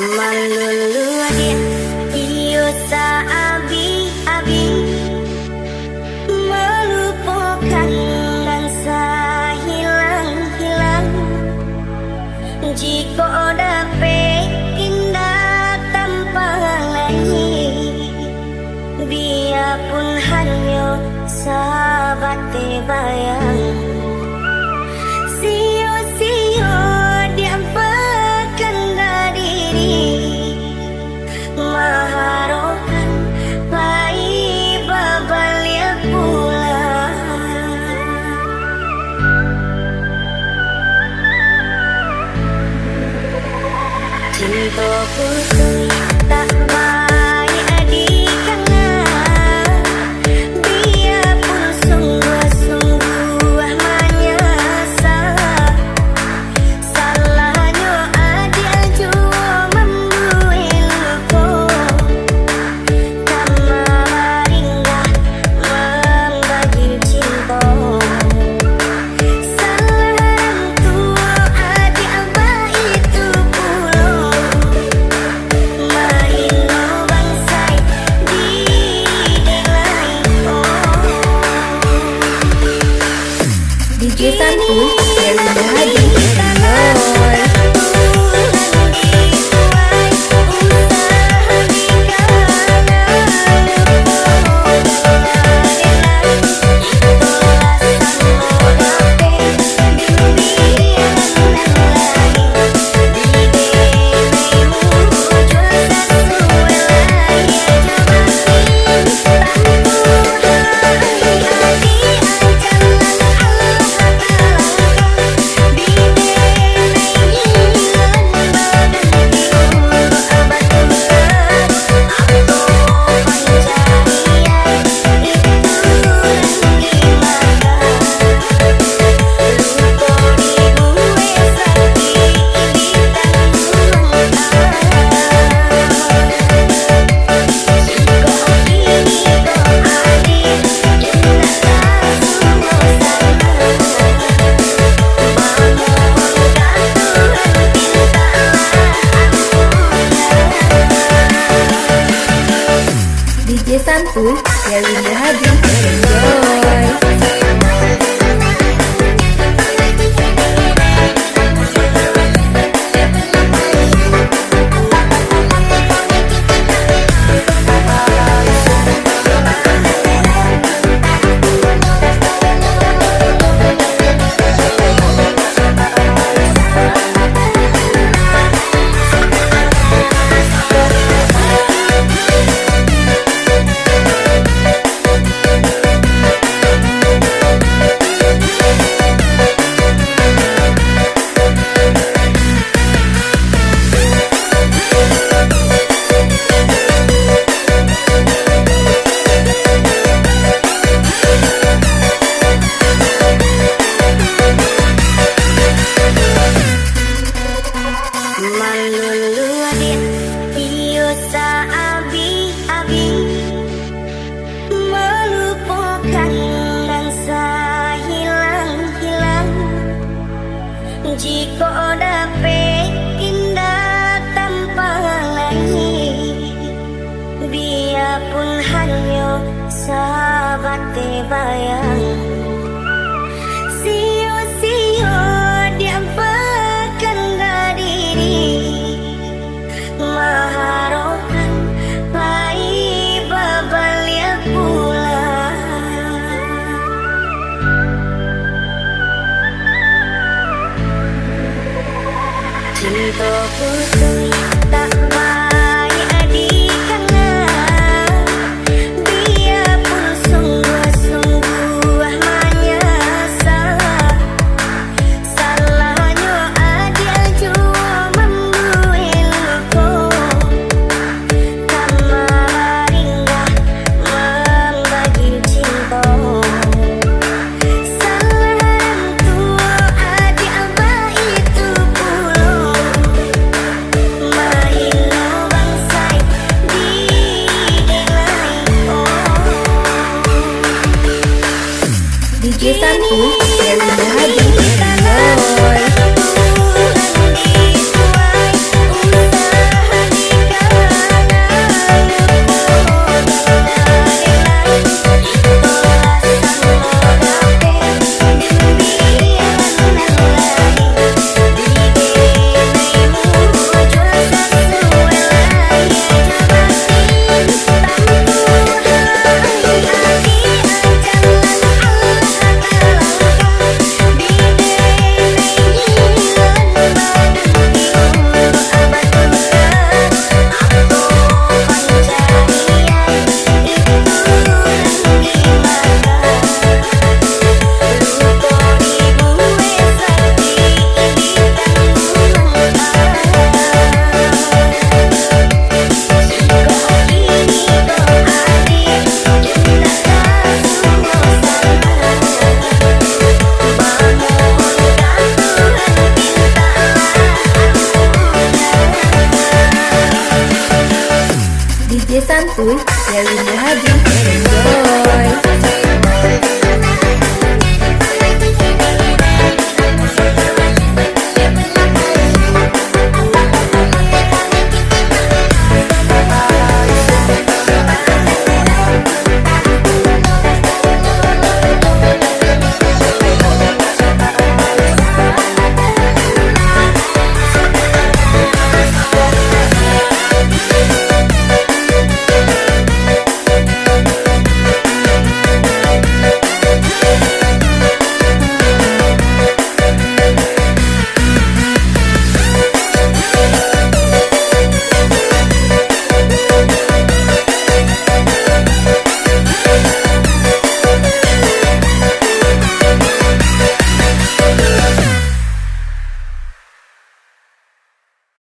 Malulu dia iyo sa abi-abi melupakan dan hilang-hilang. Jika dapat indah tanpa lagi, biarpun hanya sahabat bayang. Sio-sio diampakan diri, maharokan baik babalia pulang. Cintaku tak baik adikanlah, biarpun sungguh-sungguh menyesal. Salahnya adil jua membuat luka, tak maringah membagi cinta. Salah tua adil baik itu pulau, main no bangsai di delai. DJ Santuy dari Bahadi Boy. DJ Santuy dari Bahadi Boy. Malulu dia iyo sa abi-abi melupakan dan hilang-hilang. Jika dapat indah tanpa lagi, biarpun hanya sahabat bayang. Sio-sio diampakan diri, maharokan baik babalia pulang. Cintaku tak baik adikanlah, biarpun sungguh-sungguh menyesal. Salahnya adil jua membuat luka, tak maringah membagi cinta. Salah tua adil baik itu pulau, main Santuy Dewi Muhajir.